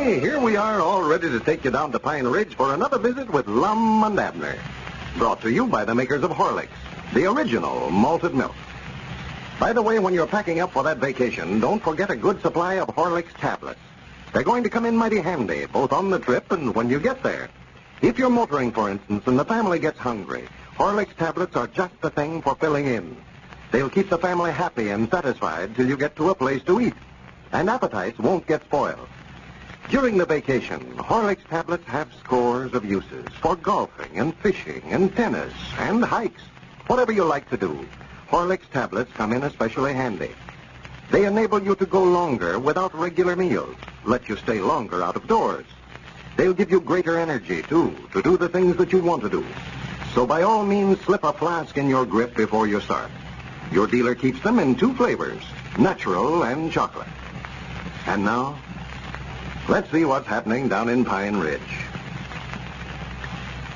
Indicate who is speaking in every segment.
Speaker 1: Hey, here we are all ready to take you down to Pine Ridge for another visit with Lum and Abner. Brought to you by the makers of Horlicks, the original malted milk. By the way, when you're packing up for that vacation, don't forget a good supply of Horlicks tablets. They're going to come in mighty handy, both on the trip and when you get there. If you're motoring, for instance, and the family gets hungry, Horlicks tablets are just the thing for filling in. They'll keep the family happy and satisfied till you get to a place to eat. And appetites won't get spoiled. During the vacation, Horlicks tablets have scores of uses for golfing and fishing and tennis and hikes. Whatever you like to do, Horlicks tablets come in especially handy. They enable you to go longer without regular meals, let you stay longer out of doors. They'll give you greater energy, too, to do the things that you want to do. So by all means, slip a flask in your grip before you start. Your dealer keeps them in 2 flavors, natural and chocolate. And now, let's see what's happening down in Pine Ridge.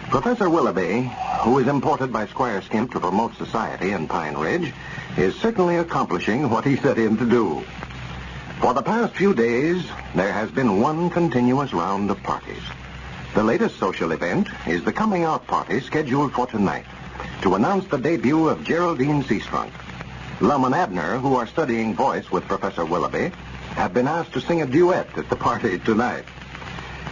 Speaker 1: Professor Willoughby, who is imported by Squire Skimp to promote society in Pine Ridge, is certainly accomplishing what he set in to do. For the past few days, there has been one continuous round of parties. The latest social event is the coming out party scheduled for tonight to announce the debut of Geraldine Seastrunk. Lum and Abner, who are studying voice with Professor Willoughby, have been asked to sing a duet at the party tonight.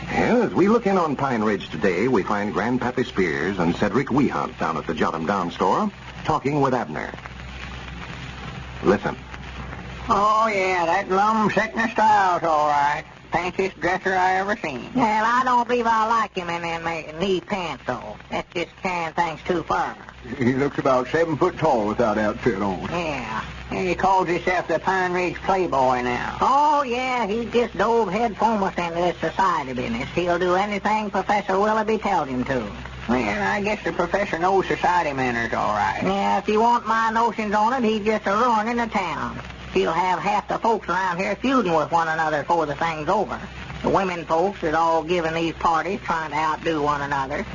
Speaker 1: As we look in on Pine Ridge today, we find Grandpappy Spears and Cedric Weehunt down at the Jot'em Down store talking with Abner. Listen.
Speaker 2: Oh, yeah, that Lum setting the style's all right. Fanciest dresser I ever seen.
Speaker 3: Well, I don't believe I like him in them knee pants, though. That's just carrying things too far.
Speaker 4: He looks about 7 foot tall with that outfit on.
Speaker 3: Yeah.
Speaker 2: And he calls himself the Pine Ridge Playboy now.
Speaker 3: Oh, yeah, he just dove head foremost into this society business. He'll do anything Professor Willoughby tells him to.
Speaker 2: Well, I guess the professor knows society manners all right.
Speaker 3: Yeah, if you want my notions on it, he's just a ruining the town. He'll have half the folks around here feuding with one another before the thing's over. The women folks is all giving these parties, trying to outdo one another.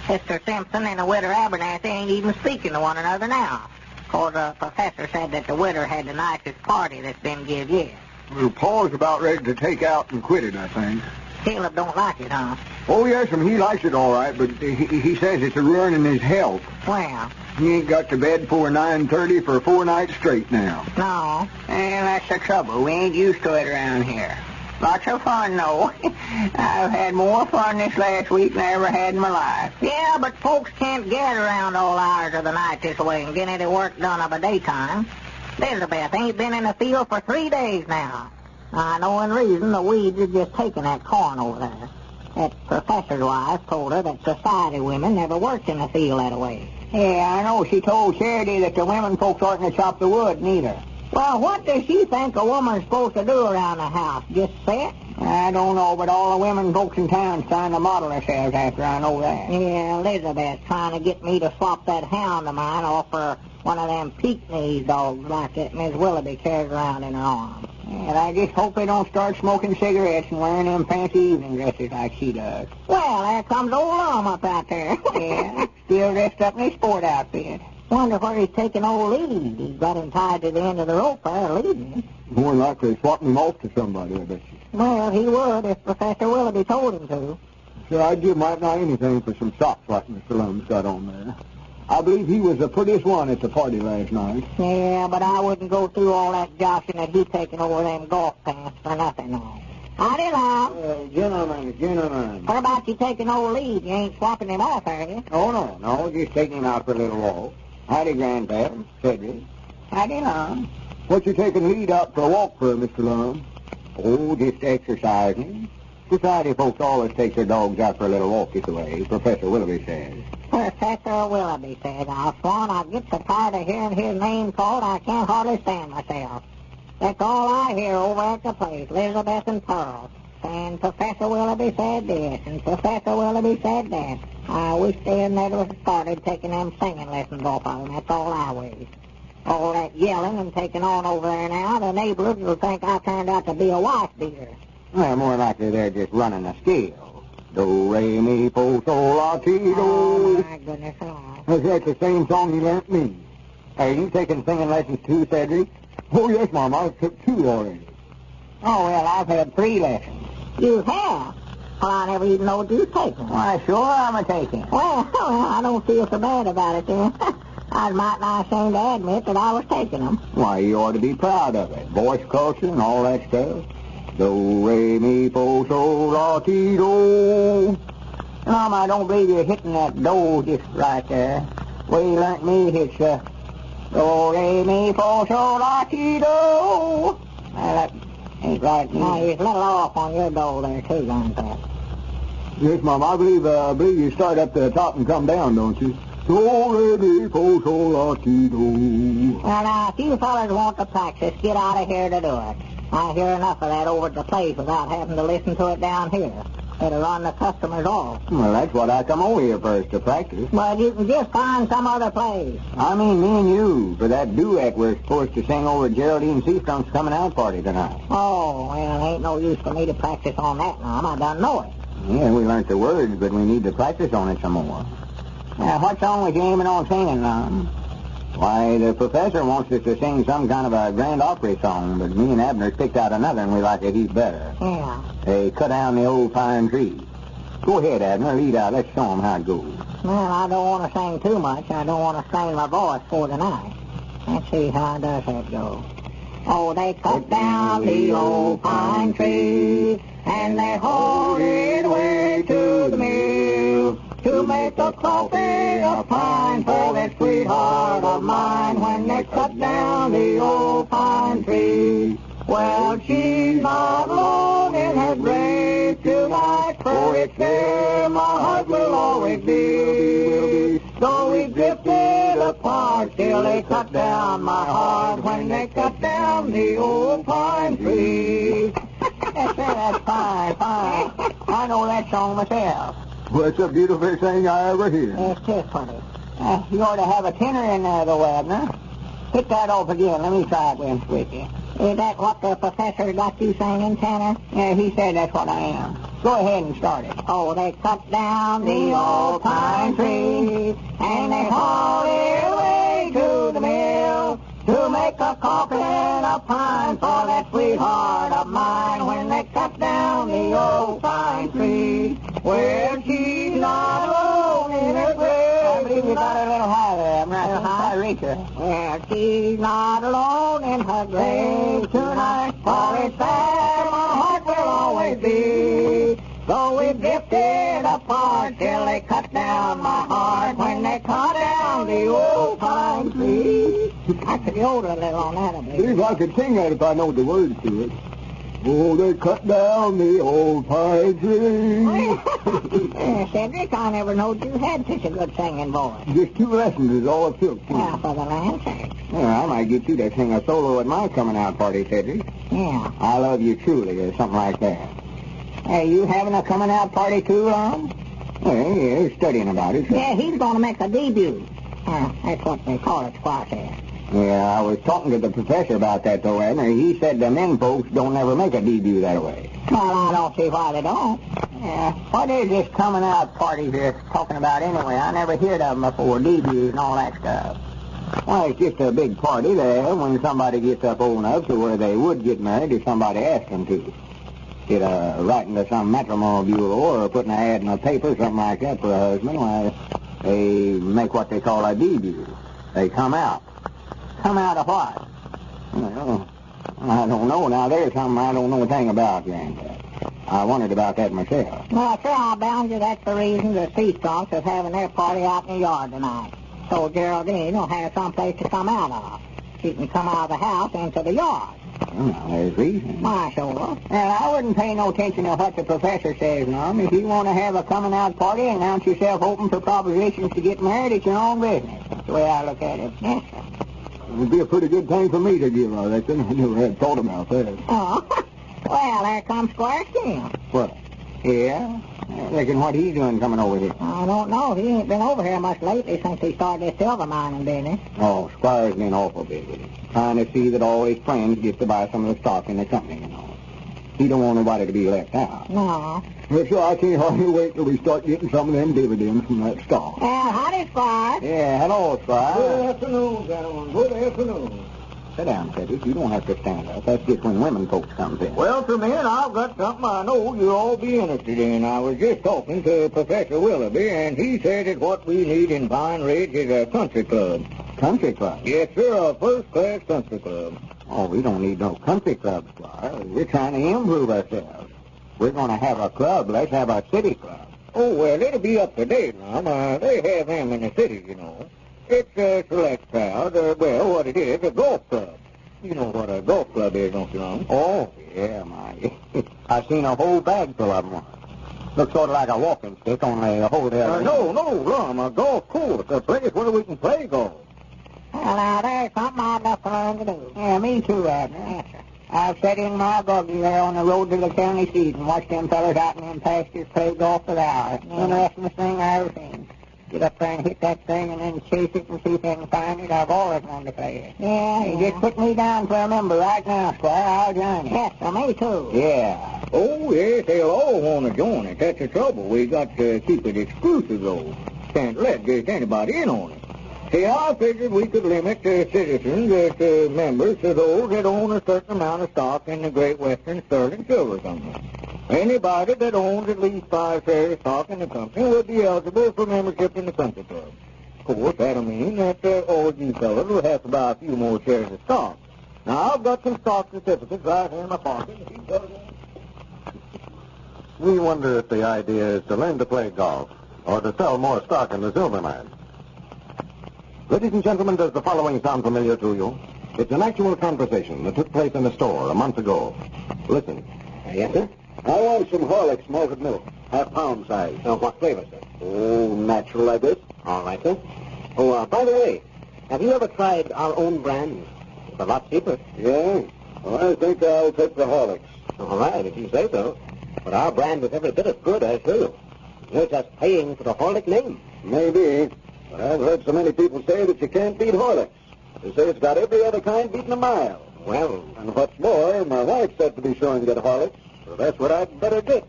Speaker 3: Mr. Simpson and the widow Abernathy ain't even speaking to one another now. 'Cause the professor said that the widow had the nicest party that's been give yet.
Speaker 4: Well, Paul's about ready to take out and quit it, I think.
Speaker 3: Caleb don't like it, huh?
Speaker 4: Oh, yes, he likes it all right, but he says it's a ruining his health.
Speaker 3: Well,
Speaker 4: He ain't got to bed before 9:30 for 4 nights straight now.
Speaker 3: no.
Speaker 2: And that's the trouble. We ain't used to it around here. Lots of fun, though. I've had more fun this last week than I ever had in my life.
Speaker 3: Yeah, but folks can't gather around all hours of the night this way and get any work done of a daytime. Elizabeth ain't been in the field for 3 days now. I know in reason the weeds are just taking that corn over there. That professor's wife told her that society women never worked in the field that way.
Speaker 2: Yeah, I know. She told Charity that the women folks oughtn't to chop the wood, neither.
Speaker 3: Well, what does she think a woman's supposed to do around the house? Just sit?
Speaker 2: I don't know, but all the women folks in town's trying to model themselves after, I know that.
Speaker 3: Yeah, Elizabeth's trying to get me to swap that hound of mine off for one of them Pekingese dogs like that Miss Willoughby carries around in her arms.
Speaker 2: And I just hope they don't start smoking cigarettes and wearing them fancy evening dresses like she does.
Speaker 3: Well, there comes old Lum up out there.
Speaker 2: Yeah, still dressed up in his sport outfit.
Speaker 3: Wonder where he's taking old Lee. He's got him tied to the end of the rope there, leading him.
Speaker 4: More likely swapping him off to somebody, I bet you.
Speaker 3: Well, he would if Professor Willoughby told him to.
Speaker 4: Sure, I'd give right now anything for some socks like Mr. Lum's got on there. I believe he was the prettiest one at the party last night.
Speaker 3: Yeah, but I wouldn't go through all that joshing that he's taking over them golf pants for nothing, no. Howdy, Lum.
Speaker 4: Gentlemen.
Speaker 3: What about you taking old Lee? You ain't swapping him off, are you?
Speaker 4: Oh, no, just taking him out for a little walk. Howdy, Grandpap, Cedric.
Speaker 2: Howdy, Lum.
Speaker 4: What you taking Lead out for a walk for, Mr. Lum? Oh, just exercising. Society folks always take their dogs out for a little walk this way, Professor Willoughby says.
Speaker 3: Professor Willoughby says, I'll swan I get so tired of hearing his name called I can't hardly stand myself. That's all I hear over at the place, Elizabeth and Pearl. And Professor Willoughby said this, and Professor Willoughby said that. I wish they had never started taking them singing lessons off of them. That's all I wish. All that yelling and taking on over there now, the neighbors will think I turned out to be a wife beater.
Speaker 4: Well, more likely they're just running a scale. Do, re, mi, fa, sol, la, ti, do.
Speaker 3: Oh, my goodness. Oh.
Speaker 4: That's the same song you learnt me. Are you taking singing lessons too, Cedric? Oh, yes, Mom. I took 2 already.
Speaker 2: Oh, well, I've had 3 lessons.
Speaker 3: You have? Well, I never even knowed you was taking it.
Speaker 2: Why, sure I'm a taking it.
Speaker 3: Well, I don't feel so bad about it then. I was mighty nigh ashamed to admit that I was taking them.
Speaker 4: Why, you ought to be proud of it. Voice culture and all that stuff. Do, re, mi, fo, sol, la, ti, do.
Speaker 2: Mom, I don't believe you're hitting that do just right there. Way you learnt me, it's do, re, mi, fo, sol, la, ti, do. Well, that ain't right.
Speaker 3: Now, you're a little off on your dole there, too, Grandpa.
Speaker 4: Yes, Mom, I believe you start up to the top and come down, don't you? Do, re, mi, fo, sol, la, ti, do.
Speaker 3: Well, now, if you fellas want to practice, get out of here to do it. I hear enough of that over at the place without having to listen to it down here. It'll run the customers off.
Speaker 4: Well, that's what I come over here first, to practice.
Speaker 3: Well, you can just find some other place.
Speaker 4: I mean me and you, for that duet we're supposed to sing over at Geraldine Seastrunk's coming out party tonight.
Speaker 3: Oh, well, ain't no use for me to practice on that now. I done know it.
Speaker 4: Yeah, we learned the words, but we need to practice on it some more.
Speaker 2: Now, what song was you aiming on singing, Mom?
Speaker 4: Why, the professor wants us to sing some kind of a Grand Opry song, but me and Abner picked out another and we like it heap better.
Speaker 3: Yeah.
Speaker 4: They cut down the old pine tree. Go ahead, Abner, lead out. Let's show 'em how it goes.
Speaker 3: Well, I don't want to sing too much. I don't want to strain my voice for tonight. Let's see how does that go. Oh, they cut down the old pine tree, and they hauled it away to the mill to make a coffee of pine for that sweetheart of mine. When they cut down the old pine tree, well, she's not alone in her grave tonight, for it's there my heart will always be. Though we drifted apart, still they cut down my heart when they cut down the old pine tree.
Speaker 2: That's fine, fine. I know that song myself.
Speaker 4: Well, it's the beautiful thing I ever hear.
Speaker 3: It's just funny.
Speaker 2: You ought to have a tenor in there, though, Abner. Hit that off again. Let me try it once with you.
Speaker 3: Is that what the professor got you singing, Tanner?
Speaker 2: Yeah, he said that's what I am. Go ahead and start it.
Speaker 3: Oh, they cut down the old pine tree, and they hauled it away to the mill to make a coffin of pine for that sweetheart of mine. When they cut down the old pine tree, well, she's not alone in her grave.
Speaker 2: I believe you got it a little high there, Abner. I think I reach her.
Speaker 3: Well, she's not alone in her grave tonight, for it's there my heart will always be. Though we drifted apart till they cut down my heart when they cut down the old pine tree. I could yodel a little on that, I believe.
Speaker 4: If I could sing that if I know the words to it. Oh, they cut down the old pine tree.
Speaker 3: Cedric, I never knowed you had such a good singing voice.
Speaker 4: Just 2 lessons is all it took.
Speaker 3: Yeah, for the land's sake.
Speaker 4: Yeah, I might get you to sing a solo at my coming out party, Cedric.
Speaker 3: Yeah.
Speaker 4: I love you truly, or something like that.
Speaker 2: Hey, you having a coming out party too, Lum?
Speaker 4: Well, yeah, he's studying about it. So.
Speaker 3: Yeah, he's going to make a debut. That's what they call it, Squire Skimp.
Speaker 4: Yeah, I was talking to the professor about that, though, Abner. He said the men folks don't ever make a debut that way.
Speaker 3: Well, I don't see why they don't.
Speaker 2: Yeah. What is this coming out party you're talking about anyway? I never heard of them before, debuts and all that stuff.
Speaker 4: Well, it's just a big party there when somebody gets up old enough to where they would get married if somebody asked them to. Get writing to some matrimonial bureau or putting an ad in a paper, something like that for a husband, why they make what they call a debut. They come out.
Speaker 2: Come out of what?
Speaker 4: Well, I don't know. Now, there's something I don't know a thing about, Granddad. I wondered about that myself.
Speaker 3: Well, sure, I'll bound you that's the reason the Seastrunks is having their party out in the yard tonight. So Geraldine will have some place to come out of. She can come out of the house into the yard.
Speaker 4: Well, there's reason.
Speaker 3: Why, sure.
Speaker 2: Well, I wouldn't pay no attention to what the professor says, Mom. If you want to have a coming out party and announce yourself open for propositions to get married, it's your own business. That's the way I look at it.
Speaker 3: Yes, sir.
Speaker 4: It would be a pretty good thing for me to give, I reckon. I never had thought about that.
Speaker 3: Oh, well, there comes Squire Skimp.
Speaker 4: What? Yeah? I reckon what he's doing coming over here.
Speaker 3: I don't know. He ain't been over here much lately since he started his silver mining business.
Speaker 4: Oh, Squire's been awful busy. Trying to see that all his friends get to buy some of the stock in the company, you know. He don't want nobody to be left out.
Speaker 3: No.
Speaker 4: Well, so I can't hardly wait till we start getting some of them dividends from that stock.
Speaker 3: Well, howdy, Squire.
Speaker 4: Yeah, hello, Squire.
Speaker 5: Good afternoon, gentlemen. Good afternoon.
Speaker 4: Sit down, Teddy. You don't have to stand up. That's just when women folks comes in.
Speaker 2: Well, for men, I've got something I know you'll all be interested in. I was just talking to Professor Willoughby, and he said that what we need in Pine Ridge is a country club.
Speaker 4: Country club?
Speaker 2: Yes, sir, a first-class country club.
Speaker 4: Oh, we don't need no country club, Squire. We're trying to improve ourselves. We're going to have a club. Let's have a city club.
Speaker 2: Oh, well, it'll be up to date, Lum. They have them in the city, you know. It's a select crowd. Well, what it is, a golf club. You know what a golf club is, don't you, Lum?
Speaker 4: Oh, yeah, my. I've seen a whole bag full of them. Looks sort of like a walking stick, only a whole there.
Speaker 2: No, Lum, a golf course, a place where we can play golf.
Speaker 3: Well, now, there's something I'd love to learn to do.
Speaker 2: Yeah, me too, Abner.
Speaker 3: Yes, sir.
Speaker 2: I've sat in my buggy there on the road to the county seat and watched them fellas out in them pastures play golf for hours. Interestingest thing I ever seen. Get up there and hit that thing and then chase it and see if they can find it. I've always wanted to play it.
Speaker 3: Yeah.
Speaker 2: Just put me down for a member right now, Squire. I'll join you.
Speaker 3: Yes, sir, me too.
Speaker 2: Yeah. Oh, yes, they'll all want to join it. That's the trouble. We got to keep it exclusive, though. Can't let just anybody in on it. See, I figured we could limit citizens as members to those that own a certain amount of stock in the Great Western Sterling Silver Company. Anybody that owns at least 5 shares of stock in the company will be eligible for membership in the country club. Of course, that'll mean that all of you fellows will have to buy a few more shares of stock. Now, I've got some stock certificates right here in my pocket.
Speaker 1: We wonder if the idea is to learn to play golf or to sell more stock in the silver mine. Ladies and gentlemen, does the following sound familiar to you? It's an actual conversation that took place in a store a month ago. Listen.
Speaker 4: Yes, sir? I want some Horlicks malted milk, half-pound size. What flavor, sir? Oh, natural, I guess. All right, sir. Oh, by the way, have you ever tried our own brand? It's a lot cheaper. Yeah? Well, I think I'll take the Horlicks. All right, if you say so. But our brand is every bit as good, I assure you. You're just paying for the Horlick name. Maybe. But I've heard so many people say that you can't beat Horlicks. They say it's got every other kind beaten a mile. Well, and what's more, my wife said to be sure and get Horlicks. So that's what I'd better get.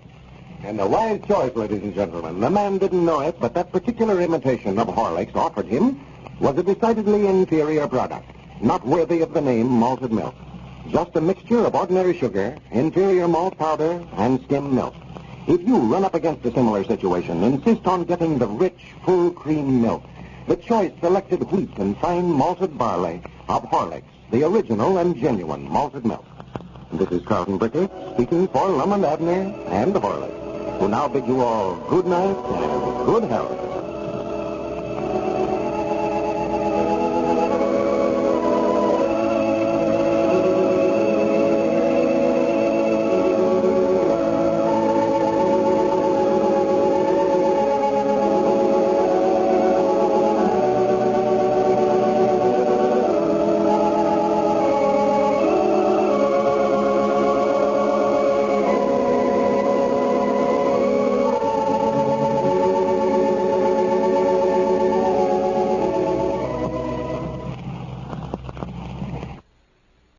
Speaker 1: And a wise choice, ladies and gentlemen. The man didn't know it, but that particular imitation of Horlicks offered him was a decidedly inferior product, not worthy of the name malted milk. Just a mixture of ordinary sugar, inferior malt powder, and skim milk. If you run up against a similar situation, insist on getting the rich, full cream milk, the choice selected wheat and fine malted barley of Horlicks, the original and genuine malted milk. This is Carlton Bricker speaking for Lum and Abner and the Horlicks, who now bid you all good night and good health.